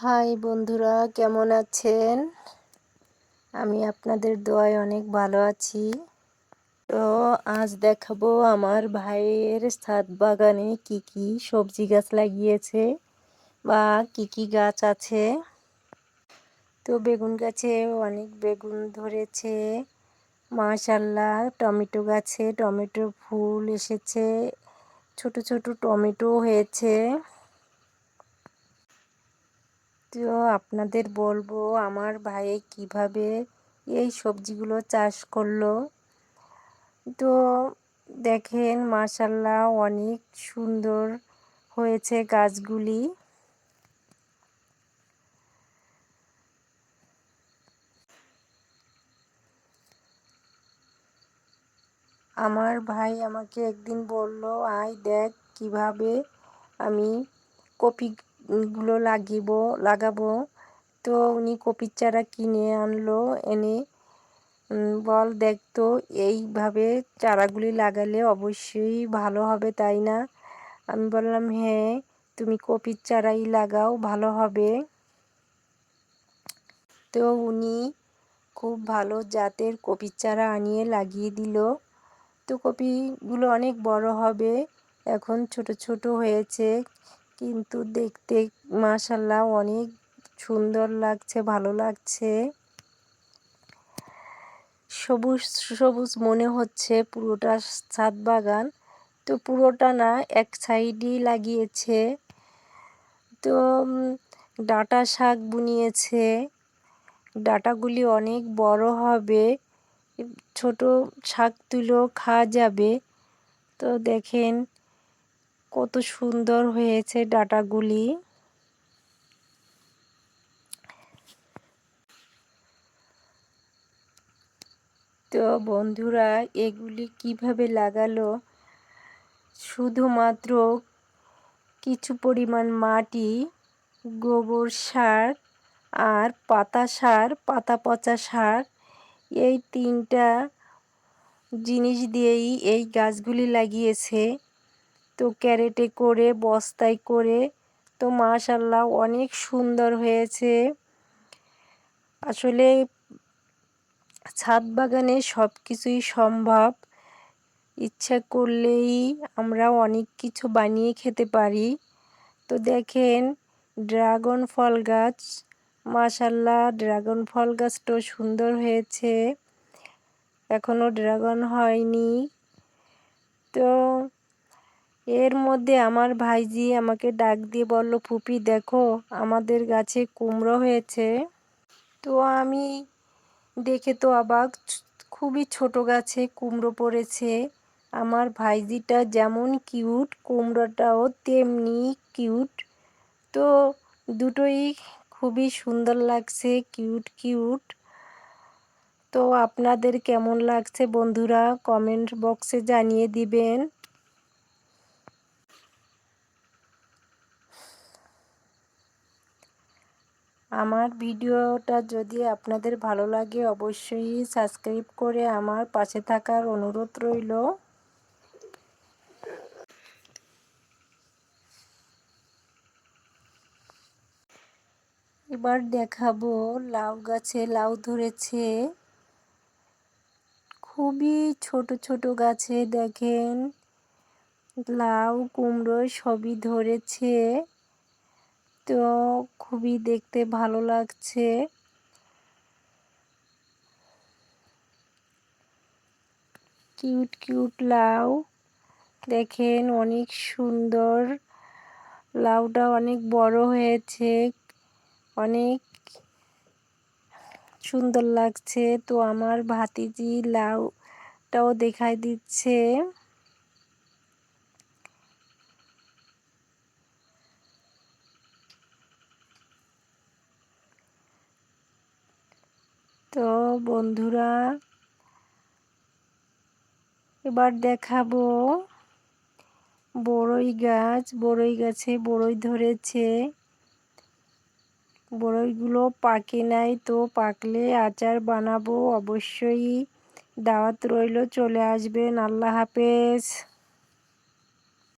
High বন্ধুরা, কেমন আছেন? আমি আপনাদের দোয়ায় অনেক ভালো আছি। তো আজ দেখাবো আমার ভাইয়ের ছাদ বাগানে কি কি সবজি গাছ লাগিয়েছে বা কি কি গাছ আছে। তো বেগুন গাছে অনেক বেগুন ধরেছে, মাশাআল্লাহ। টমেটো গাছে টমেটো ফুল এসেছে, ছোট ছোট টমেটো হয়েছে। তো আপনাদের বলবো আমার ভাই কিভাবে এই সবজিগুলো চাষ করলো। তো দেখেন মাশাআল্লাহ অনেক সুন্দর হয়েছে গাছগুলি। আমার ভাই আমাকে একদিন বলল, আয় দেখ কিভাবে আমি কপিগুলো লাগাবো। তো উনি কপির চারা কিনে আনলো, এনে বল দেখ তো এইভাবে চারাগুলি লাগালে অবশ্যই ভালো হবে, তাই না? আমি বললাম হ্যাঁ, তুমি কপির চারাই লাগাও, ভালো হবে। তো উনি খুব ভালো জাতের কপির চারা আনিয়ে লাগিয়ে দিল। তো কপিগুলো অনেক বড় হবে, এখন ছোট ছোট হয়েছে, কিন্তু দেখতে মাশাআল্লাহ অনেক সুন্দর লাগছে, ভালো লাগছে। সবুজ সবুজ মনে হচ্ছে পুরোটা ছাদ বাগান। তো পুরোটা না, এক সাইডেই লাগিয়েছে। তো ডাঁটা শাক বুনিয়েছে, ডাঁটাগুলি অনেক বড় হবে, ছোট শাক তুলেও খাওয়া যাবে। তো দেখেন কত সুন্দর হয়েছে ডাঁটাগুলি। তো বন্ধুরা এগুলি কিভাবে লাগালো, শুধুমাত্র কিছু পরিমাণ মাটি, গোবর সার আর পাতা পচা সার, এই তিনটা জিনিস দিয়েই এই গাছগুলি লাগিয়েছে। তো ক্যারেটে করে, বস্তায় করে, তো মাশাআল্লাহ অনেক সুন্দর হয়েছে। আসলে ছাদ বাগানে সব কিছুই সম্ভব, ইচ্ছা করলেই আমরা অনেক কিছু বানিয়ে খেতে পারি। তো দেখেন ড্রাগন ফল গাছ, মাশাআল্লাহ ড্রাগন ফল গাছটাও সুন্দর হয়েছে, এখনো ড্রাগন হয়নি। তো এর মধ্যে আমার ভাইজি আমাকে ডাক দিয়ে বলল, ফুপি দেখো আমাদের গাছে কুমড়ো হয়েছে। তো আমি দেখে তো অবাক, খুবই ছোট গাছে কুমড়ো পড়েছে। আমার ভাইজিটা যেমন কিউট, কুমড়োটাও তেমনি কিউট। তো দুটোই খুবই সুন্দর লাগছে, কিউট কিউট। তো আপনাদের কেমন লাগছে বন্ধুরা, কমেন্ট বক্সে জানিয়ে দিবেন। আমার ভিডিওটা যদি আপনাদের ভালো লাগে অবশ্যই সাবস্ক্রাইব করে আমার পাশে থাকার অনুরোধ রইল। এবার দেখাবো লাউ গাছে লাউ ধরেছে, খুবই ছোট ছোট গাছে দেখেন লাউ কুমড়ো সবই ধরেছে। তো খুবই দেখতে ভালো লাগছে। কিউট কিউট লাউ, দেখেন অনেক সুন্দর, লাউটা অনেক বড় হয়েছে, অনেক সুন্দর লাগছে। তো আমার ভাতিজি লাউটাও দেখাই দিচ্ছে। তো বন্ধুরা এবার দেখাবো বড়ই গাছ, বড়ই গাছে বড়ই ধরেছে, বড়ইগুলো পাকে নাই, তো পাকলে আচার বানাবো, অবশ্যই দাওয়াত রইল, চলে আসবেন। আল্লাহ হাফেজ।